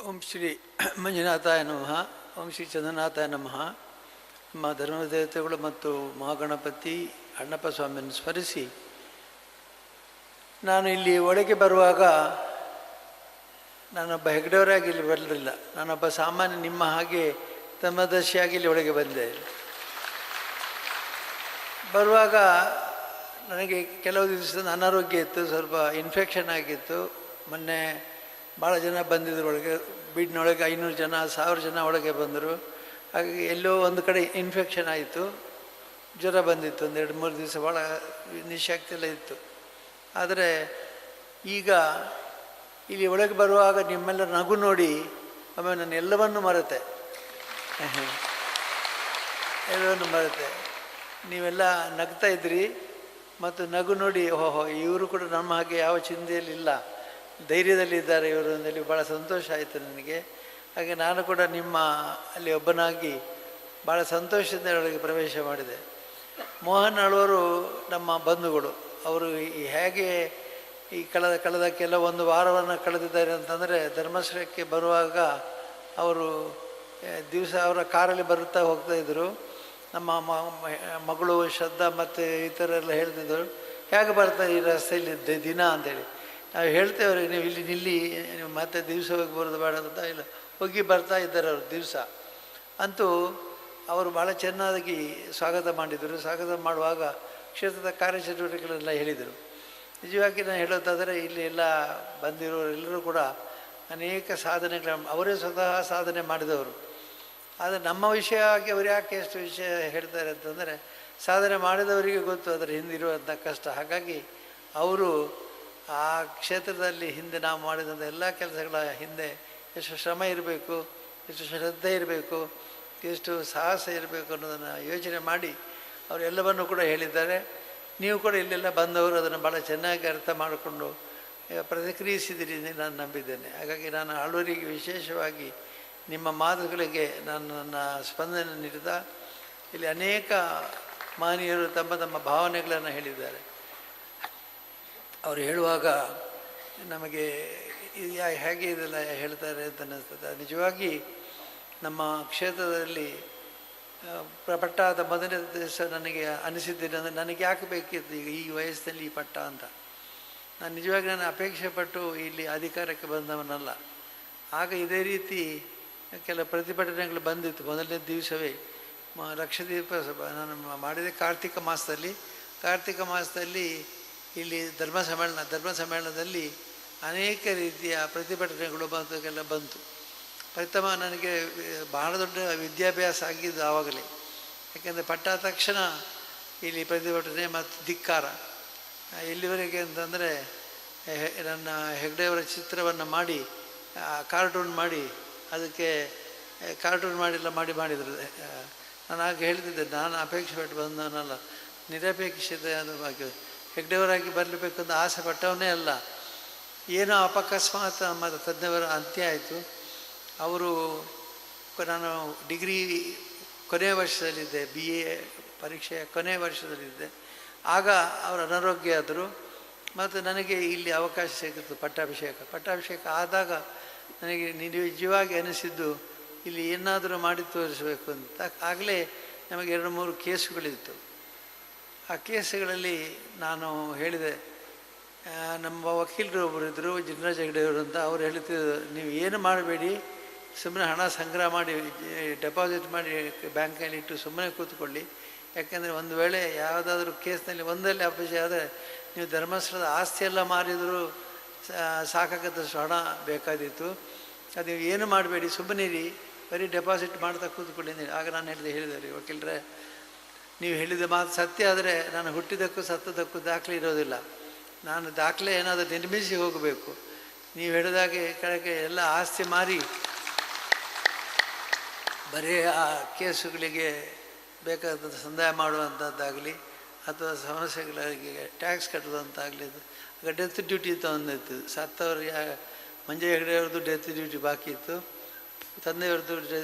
ಓಂ ಶ್ರೀ ಮಂಜುನಾಥಾಯ ನಮಃ. ಓಂ ಶ್ರೀ ಚಂದ್ರನಾಥಾಯ ನಮಃ. ನಮ್ಮ ಧರ್ಮದೇವತೆಗಳು ಮತ್ತು ಮಹಾಗಣಪತಿ ಅಣ್ಣಪ್ಪ ಸ್ವಾಮಿಯನ್ನು ಸ್ಮರಿಸಿ, ನಾನು ಇಲ್ಲಿ ಒಳಗೆ ಬರುವಾಗ ನಾನೊಬ್ಬ ಹೆಗ್ಡೆಯವರಾಗಿ ಇಲ್ಲಿ ಬರಲಿಲ್ಲ. ನಾನೊಬ್ಬ ಸಾಮಾನ್ಯ ನಿಮ್ಮ ಹಾಗೆ ಧರ್ಮದರ್ಶಿಯಾಗಿ ಇಲ್ಲಿ ಒಳಗೆ ಬಂದೆ. ಬರುವಾಗ ನನಗೆ ಕೆಲವು ದಿವಸದ ಅನಾರೋಗ್ಯ ಇತ್ತು, ಸ್ವಲ್ಪ ಇನ್ಫೆಕ್ಷನ್ ಆಗಿತ್ತು. ಮೊನ್ನೆ ಭಾಳ ಜನ ಬಂದಿದ್ರು ಒಳಗೆ, ಬೀಡಿನೊಳಗೆ 500 ಜನ 1000 ಜನ ಒಳಗೆ ಬಂದರು. ಹಾಗಾಗಿ ಎಲ್ಲೋ ಒಂದು ಕಡೆ ಇನ್ಫೆಕ್ಷನ್ ಆಯಿತು, ಜ್ವರ ಬಂದಿತ್ತು. ಒಂದು 2-3 ದಿವಸ ಭಾಳ ನಿಶಕ್ತಿ ಎಲ್ಲ ಇತ್ತು. ಆದರೆ ಈಗ ಇಲ್ಲಿ ಒಳಗೆ ಬರುವಾಗ ನಿಮ್ಮೆಲ್ಲ ನಗು ನೋಡಿ ಆಮೇಲೆ ನಾನು ಎಲ್ಲವನ್ನೂ ಮರೆತೆ. ಎಲ್ಲವನ್ನು ಮರೆತೆ. ನೀವೆಲ್ಲ ನಗ್ತಾ ಇದ್ರಿ ಮತ್ತು ನಗು ನೋಡಿ ಓಹೋ ಇವರು ಕೂಡ ನಮ್ಮ ಹಾಗೆ ಯಾವ ಚಿಂತೆಯಲ್ಲಿಲ್ಲ, ಧೈರ್ಯದಲ್ಲಿದ್ದಾರೆ ಇವರು ಅಂತೇಳಿ ಭಾಳ ಸಂತೋಷ ಆಯಿತು ನನಗೆ. ಹಾಗೆ ನಾನು ಕೂಡ ನಿಮ್ಮ ಅಲ್ಲಿ ಒಬ್ಬನಾಗಿ ಭಾಳ ಸಂತೋಷದಿಂದ ಒಳಗೆ ಪ್ರವೇಶ ಮಾಡಿದೆ. ಮೋಹನ್ ಆಳ್ವರು ನಮ್ಮ ಬಂಧುಗಳು. ಅವರು ಹೇಗೆ ಈ ಕಳೆದ ಕೆಲವೊಂದು ವಾರವನ್ನು ಕಳೆದಿದ್ದಾರೆ ಅಂತಂದರೆ, ಧರ್ಮಸ್ಥಳಕ್ಕೆ ಬರುವಾಗ ಅವರು ದಿವಸ ಅವರ ಕಾರಲ್ಲಿ ಬರುತ್ತಾ ಹೋಗ್ತಾಯಿದ್ರು. ನಮ್ಮ ಮಗಳು ಶ್ರದ್ಧಾ ಮತ್ತು ಇತರೆಲ್ಲ ಹೇಳ್ತಿದ್ದರು, ಹೇಗೆ ಬರ್ತಾರೆ ಈ ರಸ್ತೆಯಲ್ಲಿ ದಿನ ಅಂತೇಳಿ. ನಾವು ಹೇಳ್ತೇವ್ರಿ, ನೀವು ಇಲ್ಲಿ ನಿಲ್ಲಿ, ನೀವು ಮತ್ತೆ ದಿವಸ ಹೋಗಿ ಬರೋದು ಬೇಡ ಅಂತ. ಇಲ್ಲ, ಹೋಗಿ ಬರ್ತಾ ಇದ್ದಾರೆ ಅವರು ದಿವಸ. ಅಂತೂ ಅವರು ಭಾಳ ಚೆನ್ನಾಗಿ ಸ್ವಾಗತ ಮಾಡಿದರು. ಸ್ವಾಗತ ಮಾಡುವಾಗ ಕ್ಷೇತ್ರದ ಕಾರ್ಯಚಟುವಟಿಕೆಗಳೆಲ್ಲ ಹೇಳಿದರು. ನಿಜವಾಗಿ ನಾನು ಹೇಳೋದಾದರೆ ಇಲ್ಲಿ ಎಲ್ಲ ಬಂದಿರೋರೆಲ್ಲರೂ ಕೂಡ ಅನೇಕ ಸಾಧನೆಗಳು, ಅವರೇ ಸ್ವತಃ ಸಾಧನೆ ಮಾಡಿದವರು. ಆದರೆ ನಮ್ಮ ವಿಷಯ ಆಗಿ ಅವರು ಯಾಕೆ ಎಷ್ಟು ವಿಷಯ ಹೇಳ್ತಾರೆ ಅಂತಂದರೆ, ಸಾಧನೆ ಮಾಡಿದವರಿಗೆ ಗೊತ್ತು ಅದರ ಹಿಂದಿರುವಂಥ ಕಷ್ಟ. ಹಾಗಾಗಿ ಅವರು ಆ ಕ್ಷೇತ್ರದಲ್ಲಿ ಹಿಂದೆ ನಾವು ಮಾಡಿದಂಥ ಎಲ್ಲ ಕೆಲಸಗಳ ಹಿಂದೆ ಎಷ್ಟು ಶ್ರಮ ಇರಬೇಕು, ಎಷ್ಟು ಶ್ರದ್ಧೆ ಇರಬೇಕು, ಎಷ್ಟು ಸಾಹಸ ಇರಬೇಕು ಅನ್ನೋದನ್ನು ಯೋಚನೆ ಮಾಡಿ ಅವರೆಲ್ಲವನ್ನೂ ಕೂಡ ಹೇಳಿದ್ದಾರೆ. ನೀವು ಕೂಡ ಇಲ್ಲೆಲ್ಲ ಬಂದವರು ಅದನ್ನು ಭಾಳ ಚೆನ್ನಾಗಿ ಅರ್ಥ ಮಾಡಿಕೊಂಡು ಪ್ರತಿಕ್ರಿಯಿಸಿದಿರಿ ಎಂದು ನಾನು ನಂಬಿದ್ದೇನೆ. ಹಾಗಾಗಿ ನಾನು ಆಳ್ವರಿಗೆ ವಿಶೇಷವಾಗಿ ನಿಮ್ಮ ಮಾತುಗಳಿಗೆ ನಾನು ನನ್ನ ಸ್ಪಂದನೆ ನೀಡಿದ. ಇಲ್ಲಿ ಅನೇಕ ಮಾನೀಯರು ತಮ್ಮ ತಮ್ಮ ಭಾವನೆಗಳನ್ನು ಹೇಳಿದ್ದಾರೆ. ಅವರು ಹೇಳುವಾಗ ನಮಗೆ ಹೇಗೆ ಇದೆಲ್ಲ ಹೇಳ್ತಾರೆ ಅಂತ ಅನ್ನಿಸ್ತದೆ. ನಿಜವಾಗಿ ನಮ್ಮ ಕ್ಷೇತ್ರದಲ್ಲಿ ಪಟ್ಟಾದ ಮೊದಲನೇ ದಿವಸ ನನಗೆ ಅನಿಸಿದ್ದೇನೆ ಅಂದರೆ, ನನಗೆ ಯಾಕೆ ಬೇಕಿತ್ತು ಈಗ ಈ ವಯಸ್ಸಿನಲ್ಲಿ ಈ ಪಟ್ಟ ಅಂತ. ನಾನು ನಿಜವಾಗಿ ನಾನು ಅಪೇಕ್ಷೆ ಪಟ್ಟು ಇಲ್ಲಿ ಅಧಿಕಾರಕ್ಕೆ ಬಂದವನಲ್ಲ. ಆಗ ಇದೇ ರೀತಿ ಕೆಲವು ಪ್ರತಿಭಟನೆಗಳು ಬಂದಿತ್ತು. ಮೊದಲನೇ ದಿವಸವೇ ಲಕ್ಷದೀಪ ನಾನು ಮಾಡಿದೆ ಕಾರ್ತಿಕ ಮಾಸದಲ್ಲಿ ಇಲ್ಲಿ ಧರ್ಮ ಸಮ್ಮೇಳನದಲ್ಲಿ ಅನೇಕ ರೀತಿಯ ಪ್ರತಿಭಟನೆಗಳು ಎಲ್ಲ ಬಂತು. ಪ್ರಥಮ ನನಗೆ ಬಹಳ ದೊಡ್ಡ ವಿದ್ಯಾಭ್ಯಾಸ ಆಗಿದ್ದು ಆವಾಗಲೇ. ಯಾಕೆಂದರೆ ಪಟ್ಟ ತಕ್ಷಣ ಇಲ್ಲಿ ಪ್ರತಿಭಟನೆ ಮತ್ತು ಧಿಕ್ಕಾರ. ಎಲ್ಲಿವರೆಗೆ ಅಂತಂದರೆ, ನನ್ನ ಹೆಗ್ಡೆಯವರ ಚಿತ್ರವನ್ನು ಮಾಡಿ ಕಾರ್ಟೂನ್ ಮಾಡಿ ಅದಕ್ಕೆ ಮಾಡಿದರು. ನಾನು ಆಗ ಹೇಳ್ತಿದ್ದೆ, ನಾನು ಅಪೇಕ್ಷೆ ಪಟ್ಟು ಬಂದವನಲ್ಲ, ನಿರಪೇಕ್ಷತೆ ಅದು ಬಗ್ಗೆ ಹೆಗ್ಡೆಯವರಾಗಿ ಬರಲೇಬೇಕು ಅಂತ ಆಸೆ ಪಟ್ಟವನೇ ಅಲ್ಲ. ಏನೋ ಅಪಕಸ್ಮಾತ್ ನಮ್ಮ ತಜ್ಞವರ ಅಂತ್ಯ ಆಯಿತು. ಅವರು, ನಾನು ಡಿಗ್ರಿ ಕೊನೆಯ ವರ್ಷದಲ್ಲಿದ್ದೆ, BA ಪರೀಕ್ಷೆಯ ಕೊನೆಯ ವರ್ಷದಲ್ಲಿದ್ದೆ. ಆಗ ಅವರು ಅನಾರೋಗ್ಯ ಆದರು ಮತ್ತು ನನಗೆ ಇಲ್ಲಿ ಅವಕಾಶ ಸಿಕ್ಕಿತ್ತು ಪಟ್ಟಾಭಿಷೇಕ ಆದಾಗ ನನಗೆ ನಿಜವಾಗಿ ಅನಿಸಿದ್ದು ಇಲ್ಲಿ ಏನಾದರೂ ಮಾಡಿ ತೋರಿಸಬೇಕು ಅಂತ. ಆಗಲೇ ನಮಗೆ 2-3 ಕೇಸುಗಳಿತ್ತು. ಆ ಕೇಸುಗಳಲ್ಲಿ ನಾನು ಹೇಳಿದೆ, ನಮ್ಮ ವಕೀಲರು ಒಬ್ಬರು ಇದ್ದರು, ಜಿನರಾಜ್ ಹೆಗ್ಡೆಯವರು ಅಂತ. ಅವ್ರು ಹೇಳ್ತಿದ್ರು, ನೀವು ಏನು ಮಾಡಬೇಡಿ, ಸುಮ್ಮನೆ ಹಣ ಸಂಗ್ರಹ ಮಾಡಿ ಡೆಪಾಸಿಟ್ ಮಾಡಿ ಬ್ಯಾಂಕಲ್ಲಿ ಇಟ್ಟು ಸುಮ್ಮನೆ ಕೂತ್ಕೊಳ್ಳಿ. ಯಾಕೆಂದರೆ ಒಂದು ವೇಳೆ ಯಾವುದಾದ್ರೂ ಕೇಸ್ನಲ್ಲಿ ಒಂದರಲ್ಲಿ ಅಪಜಯ ಆದರೆ ನೀವು ಧರ್ಮಸ್ಥಳದ ಆಸ್ತಿಯೆಲ್ಲ ಮಾರಿದರೂ ಸಾಕಾಗದಷ್ಟು ಹಣ ಬೇಕಾದಿತ್ತು. ಅದು ನೀವು ಏನು ಮಾಡಬೇಡಿ, ಸುಮ್ಮನಿರಿ, ಬರೀ ಡೆಪಾಸಿಟ್ ಮಾಡ್ತಾ ಕೂತ್ಕೊಳ್ಳಿ. ಆಗ ನಾನು ಹೇಳಿದೆ ರೀ ವಕೀಲರೇ, ನೀವು ಹೇಳಿದ ಮಾತು ಸತ್ಯ ಆದರೆ ನಾನು ಹುಟ್ಟಿದ್ದಕ್ಕೂ ಸತ್ತದಕ್ಕೂ ದಾಖಲೆ ಇರೋದಿಲ್ಲ. ನಾನು ದಾಖಲೆ ಏನಾದರೂ ನಿರ್ಮಿಸಿ ಹೋಗಬೇಕು. ನೀವು ಹೇಳಿದಾಗೆ ಕಡೆಗೆ ಎಲ್ಲ ಆಸ್ತಿ ಮಾರಿ ಬರೀ ಆ ಕೇಸುಗಳಿಗೆ ಬೇಕಾದಂಥ ಸಂದಾಯ ಮಾಡುವಂಥದ್ದಾಗಲಿ ಅಥವಾ ಸಮಸ್ಯೆಗಳಿಗೆ ಟ್ಯಾಕ್ಸ್ ಕಟ್ಟುವಂತಾಗಲಿ. ಆಗ ಡೆತ್ ಡ್ಯೂಟಿ ತಂದಿತ್ತು. ಸತ್ತವ್ರಿಗೆ ಮಂಜು ಹೆಗ್ಡೆಯವ್ರದ್ದು ಡೆತ್ ಡ್ಯೂಟಿ ಬಾಕಿ ಇತ್ತು, ತಂದೆಯವ್ರದ್ದು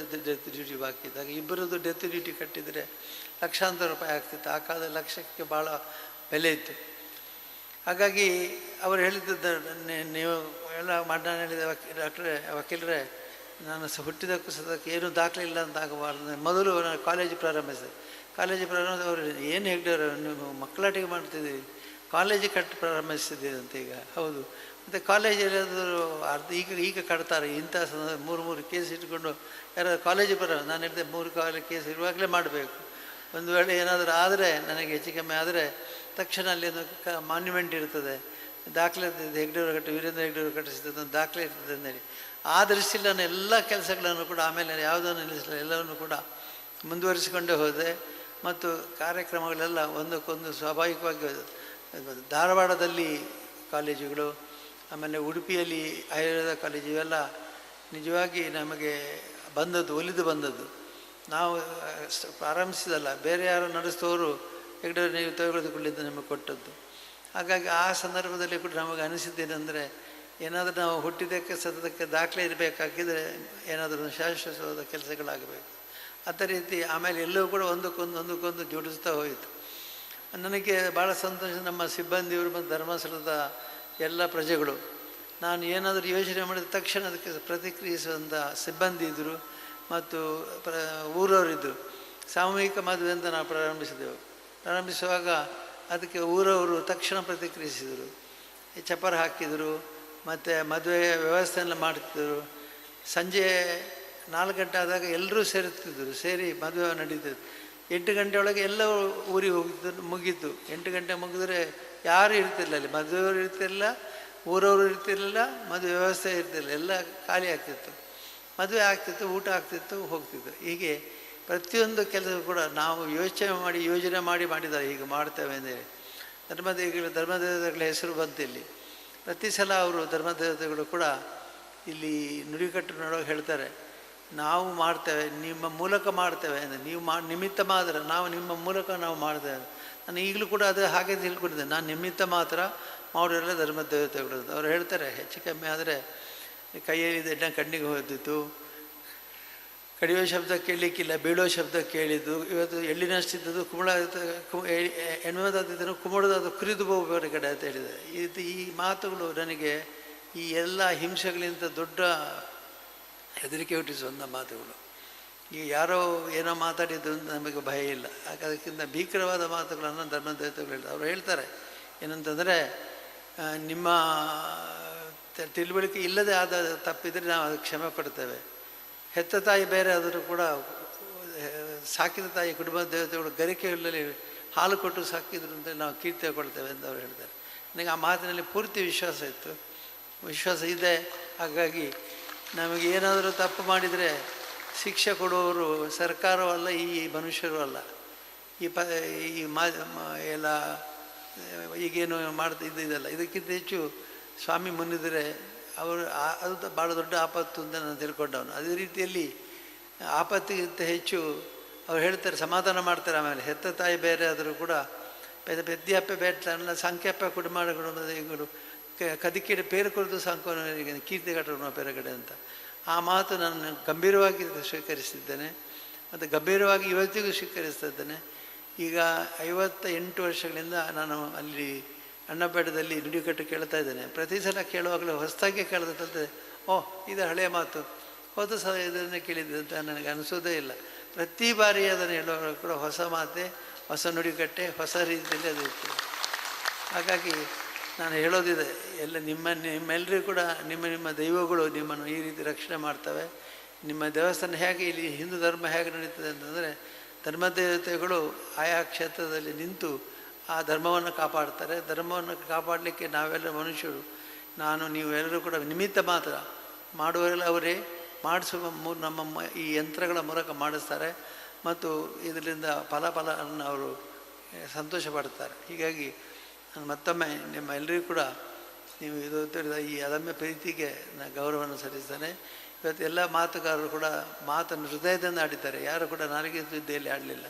ಡೆತ್ ಡ್ಯೂಟಿ ಬಾಕಿ ಇತ್ತು. ಆಗ ಇಬ್ಬರದ್ದು ಡೆತ್ ಡ್ಯೂಟಿ ಕಟ್ಟಿದರೆ ಲಕ್ಷಾಂತರ ರೂಪಾಯಿ ಆಗ್ತಿತ್ತು. ಆ ಕಾಲದ ಲಕ್ಷಕ್ಕೆ ಭಾಳ ಬೆಲೆ ಇತ್ತು. ಹಾಗಾಗಿ ಅವರು ಹೇಳಿದ್ದು, ನೀವು ಎಲ್ಲ ನಾನು ಹೇಳಿದೆ, ಡಾಕ್ಟ್ರೇ ವಕೀಲರೇ, ನಾನು ಹುಟ್ಟಿದಕ್ಕೂ ಸದಕ್ಕೆ ಏನೂ ದಾಖಲೆ ಇಲ್ಲ ಅಂತ ಆಗಬಾರ್ದು. ಮೊದಲು ನಾನು ಕಾಲೇಜು ಪ್ರಾರಂಭಿಸಿದೆ. ಕಾಲೇಜು ಪ್ರಾರಂಭಿಸಿದವರು ಏನು ಹೇಳಿದವರು, ನೀವು ಮಕ್ಕಳಾಟಿಗೆ ಮಾಡ್ತಿದ್ದೀವಿ, ಕಾಲೇಜು ಪ್ರಾರಂಭಿಸಿದ್ದೀರಿ ಅಂತ. ಈಗ ಹೌದು, ಮತ್ತು ಕಾಲೇಜಲ್ಲಿ ಏನಾದರೂ ಈಗ ಕಟ್ತಾರೆ ಇಂಥ ಮೂರು ಕೇಸ್ ಇಟ್ಕೊಂಡು ಯಾರಾದ್ರು ಕಾಲೇಜು ನಾನು ಹೇಳಿದೆ 3 ಕೇಸ್ ಇರುವಾಗಲೇ ಮಾಡಬೇಕು. ಒಂದು ವೇಳೆ ಏನಾದರೂ ಆದರೆ, ನನಗೆ ಹೆಚ್ಚು ಕಮ್ಮಿ ಆದರೆ ತಕ್ಷಣ ಅಲ್ಲಿ ಒಂದು ಮಾನ್ಯುಮೆಂಟ್ ಇರ್ತದೆ, ದಾಖಲೆ ಇರ್ತದೆ, ಹೆಗ್ಡೆಯವರು ವೀರೇಂದ್ರ ಹೆಗ್ಡೆಯವರು ಕಟ್ಟಿಸಿದ ಒಂದು ದಾಖಲೆ ಇರ್ತದೆ ಅಂತೇಳಿ. ಆ ದೃಷ್ಟಿಯಲ್ಲಿ ನಾನು ಎಲ್ಲ ಕೆಲಸಗಳನ್ನು ಕೂಡ ಆಮೇಲೆ ಯಾವುದನ್ನು ನಿಲ್ಲಿಸಲಿಲ್ಲ, ಎಲ್ಲವನ್ನು ಕೂಡ ಮುಂದುವರಿಸಿಕೊಂಡೇ ಹೋದೆ. ಮತ್ತು ಕಾರ್ಯಕ್ರಮಗಳೆಲ್ಲ ಒಂದಕ್ಕೊಂದು ಸ್ವಾಭಾವಿಕವಾಗಿ ಧಾರವಾಡದಲ್ಲಿ ಕಾಲೇಜುಗಳು, ಆಮೇಲೆ ಉಡುಪಿಯಲ್ಲಿ ಆಯುರ್ವೇದ ಕಾಲೇಜು, ಇವೆಲ್ಲ ನಿಜವಾಗಿ ನಮಗೆ ಒಲಿದು ಬಂದದ್ದು. ನಾವು ಪ್ರಾರಂಭಿಸಿದಲ್ಲ, ಬೇರೆ ಯಾರು ನಡೆಸಿದವರು ಹೆಗ್ಡೆಯವರು ನೀವು ತೆಗೆದುಕೊಳ್ಳಿದ್ದು ನಮಗೆ ಕೊಟ್ಟದ್ದು. ಹಾಗಾಗಿ ಆ ಸಂದರ್ಭದಲ್ಲಿ ಕೂಡ ನಮಗೆ ಅನಿಸಿದ್ದೇನೆಂದರೆ, ಏನಾದರೂ ನಾವು ಹುಟ್ಟಿದ್ದಕ್ಕೆ ಸತತಕ್ಕೆ ದಾಖಲೆ ಇರಬೇಕಾಗಿದ್ದರೆ ಏನಾದರೂ ಶಾಶ್ವತವಾದ ಕೆಲಸಗಳಾಗಬೇಕು. ಅದೇ ರೀತಿ ಆಮೇಲೆ ಎಲ್ಲವೂ ಕೂಡ ಒಂದಕ್ಕೊಂದು ಜೋಡಿಸ್ತಾ ಹೋಯಿತು. ನನಗೆ ಭಾಳ ಸಂತೋಷ, ನಮ್ಮ ಸಿಬ್ಬಂದಿಯವರು ಮತ್ತು ಧರ್ಮಸ್ಥಳದ ಎಲ್ಲ ಪ್ರಜೆಗಳು, ನಾನು ಏನಾದರೂ ಯೋಚನೆ ಮಾಡಿದ ತಕ್ಷಣ ಅದಕ್ಕೆ ಪ್ರತಿಕ್ರಿಯಿಸುವಂಥ ಸಿಬ್ಬಂದಿ ಇದ್ದರು ಮತ್ತು ಊರವರಿದ್ದರು. ಸಾಮೂಹಿಕ ಮದುವೆ ಅಂತ ನಾವು ಪ್ರಾರಂಭಿಸುವಾಗ ಅದಕ್ಕೆ ಊರವರು ತಕ್ಷಣ ಪ್ರತಿಕ್ರಿಯಿಸಿದರು, ಚಪ್ಪರ ಹಾಕಿದರು, ಮತ್ತು ಮದುವೆಯ ವ್ಯವಸ್ಥೆಯನ್ನು ಮಾಡ್ತಿದ್ದರು. ಸಂಜೆ 4 ಗಂಟೆ ಆದಾಗ ಎಲ್ಲರೂ ಸೇರಿ ಮದುವೆ ನಡೀತಿತ್ತು. 8 ಗಂಟೆ ಒಳಗೆ ಎಲ್ಲರೂ ಊರಿಗೆ ಮುಗೀತು. 8 ಗಂಟೆ ಮುಗಿದ್ರೆ ಯಾರೂ ಇರ್ತಿರಲಿಲ್ಲ, ಅಲ್ಲಿ ಮದುವೆಯವರು ಇರ್ತಿರಲಿಲ್ಲ, ಊರವರು ಇರ್ತಿರಲಿಲ್ಲ, ಮದುವೆ ವ್ಯವಸ್ಥೆ ಇರ್ತಿರಲಿಲ್ಲ, ಎಲ್ಲ ಖಾಲಿ ಆಗ್ತಿತ್ತು. ಮದುವೆ ಆಗ್ತಿತ್ತು, ಊಟ ಆಗ್ತಿತ್ತು, ಹೋಗ್ತಿತ್ತು. ಹೀಗೆ ಪ್ರತಿಯೊಂದು ಕೆಲಸ ಕೂಡ ನಾವು ಯೋಜನೆ ಮಾಡಿ ಮಾಡಿದ್ದಾರೆ, ಹೀಗೆ ಮಾಡ್ತೇವೆ ಅಂತೇಳಿ. ಧರ್ಮದೇವತೆಗಳ ಹೆಸರು ಬಂತು ಇಲ್ಲಿ. ಪ್ರತಿ ಸಲ ಅವರು ಧರ್ಮದೇವತೆಗಳು ಕೂಡ ಇಲ್ಲಿ ನುಡಿಕಟ್ಟು ನೋಡೋಕೆ ಹೇಳ್ತಾರೆ, ನಾವು ಮಾಡ್ತೇವೆ, ನಿಮ್ಮ ಮೂಲಕ ಮಾಡ್ತೇವೆ ಅಂದರೆ, ನೀವು ನಿಮಿತ್ತ ಮಾತ್ರ, ನಾವು ನಿಮ್ಮ ಮೂಲಕ ನಾವು ಮಾಡ್ತೇವೆ. ನಾನು ಈಗಲೂ ಕೂಡ ಅದು ಹಾಗೆ ತಿಳ್ಕೊಂಡಿದ್ದೆ, ನಾನು ನಿಮಿತ್ತ ಮಾತ್ರ ಮಾಡೋರೆಲ್ಲ ಧರ್ಮದೇವತೆಗಳು. ಅವ್ರು ಹೇಳ್ತಾರೆ, ಹೆಚ್ಚು ಕಮ್ಮಿ ಆದರೆ ಕೈಯಲ್ಲಿ ಎಣ್ಣೆ ಕಣ್ಣಿಗೆ ಹೋದಿತ್ತು, ಕಡಿಯೋ ಶಬ್ದ ಕೇಳಲಿಕ್ಕಿಲ್ಲ, ಬೀಳೋ ಶಬ್ದ ಕೇಳಿದ್ದು. ಇವತ್ತು ಎಳ್ಳಿನಷ್ಟಿದ್ದದ್ದು ಎಣ್ಣೆದಾದಿದ್ದನ್ನು ಕುಮುಳದಾದ ಕುರಿದು ಹೋಗಬೇಡ ಕಡೆ ಅಂತ ಹೇಳಿದೆ. ಈ ಮಾತುಗಳು ನನಗೆ ಈ ಎಲ್ಲ ಹಿಂಸೆಗಳಿಂದ ದೊಡ್ಡ ಹೆದರಿಕೆ ಹುಟ್ಟಿಸುವಂಥ ಮಾತುಗಳು. ಈಗ ಯಾರೋ ಏನೋ ಮಾತಾಡಿದ್ದು ನಮಗೆ ಭಯ ಇಲ್ಲ, ಅದಕ್ಕಿಂತ ಭೀಕರವಾದ ಮಾತುಗಳನ್ನು ಧರ್ಮದೇವತೆಗಳು ಹೇಳ್ತಾರೆ. ಅವರು ಹೇಳ್ತಾರೆ ಏನಂತಂದರೆ, ನಿಮ್ಮ ತಿಳುವಳಿಕೆ ಇಲ್ಲದೆ ಆದ ತಪ್ಪಿದರೆ ನಾವು ಅದಕ್ಕೆ ಕ್ಷಮೆ ಕೊಡ್ತೇವೆ. ಹೆತ್ತ ತಾಯಿ ಬೇರೆ ಆದರೂ ಕೂಡ ಸಾಕಿದ ತಾಯಿ ಕುಟುಂಬದ ದೇವತೆಗಳು ಗರಿಕೆಯಲ್ಲಿ ಹಾಲು ಕೊಟ್ಟು ಸಾಕಿದ್ರು ಅಂತ ನಾವು ಕೀರ್ತಿ ಕೊಡ್ತೇವೆ ಅಂತ ಅವ್ರು ಹೇಳ್ತಾರೆ. ನನಗೆ ಆ ಮಾತಿನಲ್ಲಿ ಪೂರ್ತಿ ವಿಶ್ವಾಸ ಇದೆ. ಹಾಗಾಗಿ ನಮಗೆ ಏನಾದರೂ ತಪ್ಪು ಮಾಡಿದರೆ ಶಿಕ್ಷೆ ಕೊಡುವವರು ಸರ್ಕಾರವಲ್ಲ, ಈ ಮನುಷ್ಯರು ಅಲ್ಲ. ಎಲ್ಲ ಈಗೇನು ಇದ್ದಲ್ಲ, ಇದಕ್ಕಿಂತ ಹೆಚ್ಚು ಸ್ವಾಮಿ ಮುನ್ನಿದರೆ ಅವರು ಅದು ಭಾಳ ದೊಡ್ಡ ಆಪತ್ತು ಅಂತ ನಾನು ತಿಳ್ಕೊಂಡವನು. ಅದೇ ರೀತಿಯಲ್ಲಿ ಆಪತ್ತಿಗಿಂತ ಹೆಚ್ಚು ಅವ್ರು ಹೇಳ್ತಾರೆ, ಸಮಾಧಾನ ಮಾಡ್ತಾರೆ. ಆಮೇಲೆ ಹೆತ್ತ ತಾಯಿ ಬೇರೆ ಆದರೂ ಕೂಡ ಪೆದ್ದಿಯಪ್ಪ ಬೇಟಲ್ಲ ಸಂಖ್ಯಪ್ಪ ಕುಟುಂಬಗಳು ಕದಿಕಿಡ ಪೇರು ಕುರಿತು ಸಂಕೋನಿಗೆ ಕೀರ್ತಿ ಕಟ್ಟಣ ಪೇರಗಡೆ ಅಂತ. ಆ ಮಾತು ನಾನು ಗಂಭೀರವಾಗಿ ಸ್ವೀಕರಿಸಿದ್ದೇನೆ ಮತ್ತು ಗಂಭೀರವಾಗಿ ಇವತ್ತಿಗೂ ಸ್ವೀಕರಿಸ್ತಾ ಇದ್ದೇನೆ. ಈಗ 58 ವರ್ಷಗಳಿಂದ ನಾನು ಅಲ್ಲಿ ಅಣ್ಣಪೇಟದಲ್ಲಿ ನುಡಿಕಟ್ಟು ಕೇಳ್ತಾ ಇದ್ದೇನೆ. ಪ್ರತಿ ಸಲ ಕೇಳುವಾಗಲೂ ಹೊಸದಾಗಿ ಕೇಳಿದ್ರೆ, ಓಹ್ ಇದು ಹಳೆಯ ಮಾತು, ಹೋದ ಸಲ ಇದನ್ನೇ ಕೇಳಿದ್ದೆ ಅಂತ ನನಗೆ ಅನಿಸೋದೇ ಇಲ್ಲ. ಪ್ರತಿ ಬಾರಿ ಅದನ್ನು ಹೇಳುವಾಗ ಕೂಡ ಹೊಸ ಮಾತೆ, ಹೊಸ ನುಡಿಕಟ್ಟೆ, ಹೊಸ ರೀತಿಯಲ್ಲಿ ಅದು ಇರ್ತದೆ. ಹಾಗಾಗಿ ನಾನು ಹೇಳೋದಿದೆ, ನಿಮ್ಮೆಲ್ಲರಿಗೂ ಕೂಡ ನಿಮ್ಮ ದೈವಗಳು ನಿಮ್ಮನ್ನು ಈ ರೀತಿ ರಕ್ಷಣೆ ಮಾಡ್ತವೆ. ನಿಮ್ಮ ದೇವಸ್ಥಾನ ಹೇಗೆ ಇಲ್ಲಿ ಹಿಂದೂ ಧರ್ಮ ಹೇಗೆ ನಡೀತದೆ ಅಂತಂದರೆ, ಧರ್ಮದೇವತೆಗಳು ಆಯಾ ಕ್ಷೇತ್ರದಲ್ಲಿ ನಿಂತು ಆ ಧರ್ಮವನ್ನು ಕಾಪಾಡ್ತಾರೆ. ಧರ್ಮವನ್ನು ಕಾಪಾಡಲಿಕ್ಕೆ ನಾವೆಲ್ಲ ಮನುಷ್ಯರು, ನೀವು ಎಲ್ಲರೂ ಕೂಡ ನಿಮಿತ್ತ ಮಾತ್ರ, ಮಾಡುವವರೆಲ್ಲ ಅವರೇ, ಮಾಡಿಸುವ ನಮ್ಮ ಈ ಯಂತ್ರಗಳ ಮೂಲಕ ಮಾಡಿಸ್ತಾರೆ ಮತ್ತು ಇದರಿಂದ ಫಲವನ್ನು ಅವರು ಸಂತೋಷ ಪಡ್ತಾರೆ. ಹೀಗಾಗಿ ನಾನು ಮತ್ತೊಮ್ಮೆ ನಿಮ್ಮ ಎಲ್ಲರಿಗೂ ಕೂಡ ನೀವು ಇದು ಈ ಅದಮ್ಯ ಪ್ರೀತಿಗೆ ನಾನು ಗೌರವವನ್ನು ಸಲ್ಲಿಸ್ತೇನೆ. ಇವತ್ತು ಎಲ್ಲ ಮಾತುಗಾರರು ಕೂಡ ಮಾತನ್ನು ಹೃದಯದಿಂದ ಆಡಿದ್ದಾರೆ, ಯಾರು ಕೂಡ ನಾಲಿಗೆ ಸುದ್ದಿಯಲ್ಲಿ ಆಡಲಿಲ್ಲ.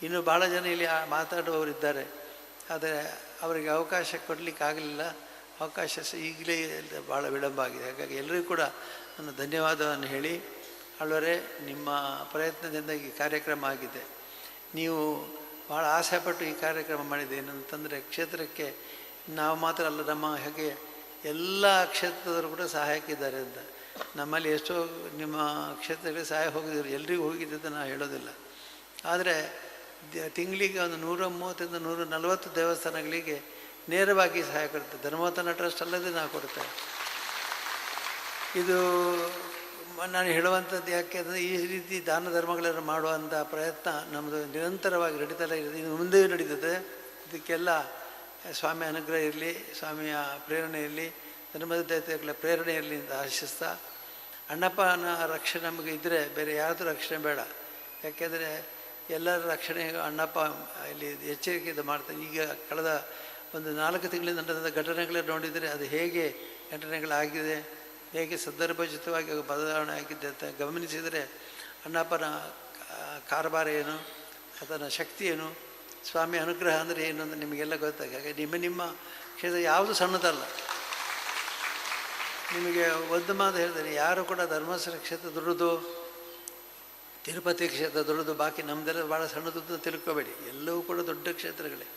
ಇನ್ನೂ ಭಾಳ ಜನ ಇಲ್ಲಿ ಮಾತಾಡುವವರಿದ್ದಾರೆ, ಆದರೆ ಅವರಿಗೆ ಅವಕಾಶ ಕೊಡಲಿಕ್ಕಾಗಲಿಲ್ಲ. ಅವಕಾಶ ಈಗಲೇ ಭಾಳ ವಿಳಂಬ ಆಗಿದೆ. ಹಾಗಾಗಿ ಎಲ್ಲರಿಗೂ ಕೂಡ ನಾನು ಧನ್ಯವಾದವನ್ನು ಹೇಳಿ, ಅಲ್ಲವರೇ ನಿಮ್ಮ ಪ್ರಯತ್ನದಿಂದ ಈ ಕಾರ್ಯಕ್ರಮ ಆಗಿದೆ. ನೀವು ಭಾಳ ಆಸೆಪಟ್ಟು ಈ ಕಾರ್ಯಕ್ರಮ ಮಾಡಿದೆ. ಏನಂತಂದರೆ, ಕ್ಷೇತ್ರಕ್ಕೆ ನಾವು ಮಾತ್ರ ಅಲ್ಲ, ನಮ್ಮ ಹಾಗೆ ಎಲ್ಲ ಕ್ಷೇತ್ರದವರು ಕೂಡ ಸಹಾಯಕ್ಕಿದ್ದಾರೆ ಅಂತ. ನಮ್ಮಲ್ಲಿ ಎಷ್ಟೋ ನಿಮ್ಮ ಕ್ಷೇತ್ರಗಳಿಗೆ ಸಹಾಯ ಹೋಗಿದ್ರು, ಎಲ್ರಿಗೂ ಹೋಗಿದ್ದೆ ಅಂತ ನಾನು ಹೇಳೋದಿಲ್ಲ. ಆದರೆ ತಿಂಗಳಿಗೆ ಒಂದು 130 140 ದೇವಸ್ಥಾನಗಳಿಗೆ ನೇರವಾಗಿ ಸಹಾಯ ಕೊಡ್ತೇವೆ. ಧರ್ಮೋತ್ಥಾನ ಟ್ರಸ್ಟ್ ಅಲ್ಲದೆ ನಾವು ಕೊಡ್ತೇವೆ. ಇದು ನಾನು ಹೇಳುವಂಥದ್ದು ಯಾಕೆ ಅಂದರೆ ಈ ರೀತಿ ದಾನ ಧರ್ಮಗಳನ್ನು ಮಾಡುವಂಥ ಪ್ರಯತ್ನ ನಮ್ಮದು ನಿರಂತರವಾಗಿ ನಡೀತಲೇ ಇರುತ್ತೆ, ಇನ್ನು ಮುಂದೆಯೂ ನಡೀತದೆ. ಇದಕ್ಕೆಲ್ಲ ಸ್ವಾಮಿಯ ಅನುಗ್ರಹ ಇರಲಿ, ಸ್ವಾಮಿಯ ಪ್ರೇರಣೆ ಇರಲಿ, ಧರ್ಮದ ದೇವತೆಗಳ ಪ್ರೇರಣೆ ಇರಲಿ ಅಂತ ಆಶಿಸ್ತಾ, ಅಣ್ಣಪ್ಪನ ರಕ್ಷಣೆ ನಮಗೆ ಇದ್ದರೆ ಬೇರೆ ಯಾರ್ದು ರಕ್ಷಣೆ ಬೇಡ. ಯಾಕೆಂದರೆ ಎಲ್ಲರ ರಕ್ಷಣೆ ಅಣ್ಣಪ್ಪ ಇಲ್ಲಿ ಎಚ್ಚರಿಕೆಯಿಂದ ಮಾಡ್ತಾನೆ. ಈಗ ಕಳೆದ ಒಂದು 4 ತಿಂಗಳಿಂದ ನಡೆದ ಘಟನೆಗಳನ್ನು ನೋಡಿದರೆ ಅದು ಹೇಗೆ ಘಟನೆಗಳಾಗಿದೆ, ಹೇಗೆ ಸಂದರ್ಭೋಚಿತವಾಗಿ ಬದಲಾವಣೆ ಆಗಿದೆ ಅಂತ ಗಮನಿಸಿದರೆ ಅಣ್ಣಪ್ಪನ ಕಾರಬಾರ ಏನು, ಆತನ ಶಕ್ತಿ ಏನು, ಸ್ವಾಮಿ ಅನುಗ್ರಹ ಅಂದರೆ ಏನು ಅಂತ ನಿಮಗೆಲ್ಲ ಗೊತ್ತಾಗ. ಹಾಗೆ ನಿಮ್ಮ ಕ್ಷೇತ್ರ ಯಾವುದು ಸಣ್ಣದಲ್ಲ. ನಿಮಗೆ ಒಂದು ಮಾತು ಹೇಳ್ತೇನೆ, ಯಾರು ಕೂಡ ಧರ್ಮಸ್ಥಳ ಕ್ಷೇತ್ರ ದೊಡ್ಡದು, ತಿರುಪತಿ ಕ್ಷೇತ್ರ ದೊಡ್ಡದು, ಬಾಕಿ ನಮ್ಮದೆಲ್ಲ ಭಾಳ ಸಣ್ಣದು ಅಂತ ತಿಳ್ಕೊಬೇಡಿ. ಎಲ್ಲವೂ ಕೂಡ ದೊಡ್ಡ ಕ್ಷೇತ್ರಗಳೇ.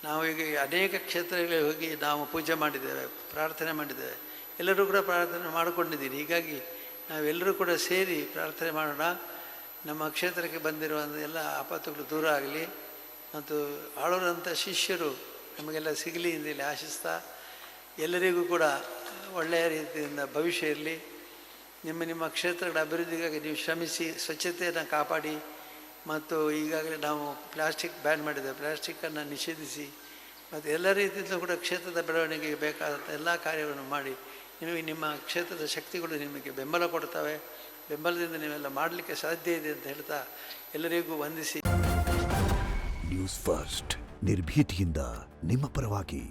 ನಾವು ಈಗ ಅನೇಕ ಕ್ಷೇತ್ರಗಳಿಗೆ ಹೋಗಿ ನಾವು ಪೂಜೆ ಮಾಡಿದ್ದೇವೆ, ಪ್ರಾರ್ಥನೆ ಮಾಡಿದ್ದೇವೆ, ಎಲ್ಲರೂ ಕೂಡ ಪ್ರಾರ್ಥನೆ ಮಾಡಿಕೊಂಡಿದ್ದೀರಿ. ಹೀಗಾಗಿ ನಾವೆಲ್ಲರೂ ಕೂಡ ಸೇರಿ ಪ್ರಾರ್ಥನೆ ಮಾಡೋಣ. ನಮ್ಮ ಕ್ಷೇತ್ರಕ್ಕೆ ಬಂದಿರುವಂಥ ಎಲ್ಲ ಆಪತ್ತುಗಳು ದೂರ ಆಗಲಿ ಮತ್ತು ಆಳೋರಂಥ ಶಿಷ್ಯರು ನಮಗೆಲ್ಲ ಸಿಗಲಿ ಅಂತೇಳಿ ಆಶಿಸ್ತಾ, ಎಲ್ಲರಿಗೂ ಕೂಡ ಒಳ್ಳೆಯ ರೀತಿಯಿಂದ ಭವಿಷ್ಯ ಇರಲಿ. ನಿಮ್ಮ ಕ್ಷೇತ್ರಗಳ ಅಭಿವೃದ್ಧಿಗಾಗಿ ನೀವು ಶ್ರಮಿಸಿ, ಸ್ವಚ್ಛತೆಯನ್ನು ಕಾಪಾಡಿ. ಮತ್ತು ಈಗಾಗಲೇ ನಾವು ಪ್ಲಾಸ್ಟಿಕ್ ಬ್ಯಾನ್ ಮಾಡಿದ್ದೇವೆ, ಪ್ಲಾಸ್ಟಿಕ್ಕನ್ನು ನಿಷೇಧಿಸಿ ಮತ್ತು ಎಲ್ಲ ರೀತಿಯಲ್ಲೂ ಕೂಡ ಕ್ಷೇತ್ರದ ಬೆಳವಣಿಗೆಗೆ ಬೇಕಾದಂಥ ಎಲ್ಲ ಕಾರ್ಯಗಳನ್ನು ಮಾಡಿ. ನಿಮ್ಮ ಕ್ಷೇತ್ರದ ಶಕ್ತಿಗಳು ನಿಮಗೆ ಬೆಂಬಲ ಕೊಡ್ತವೆ. ಬೆಂಬಲದಿಂದ ನೀವೆಲ್ಲ ಮಾಡಲಿಕ್ಕೆ ಸಾಧ್ಯ ಇದೆ ಅಂತ ಹೇಳ್ತಾ ಎಲ್ಲರಿಗೂ ವಂದಿಸಿ. ನ್ಯೂಸ್ ಫಸ್ಟ್, ನಿರ್ಭೀತಿಯಿಂದ ನಿಮ್ಮ ಪರವಾಗಿ.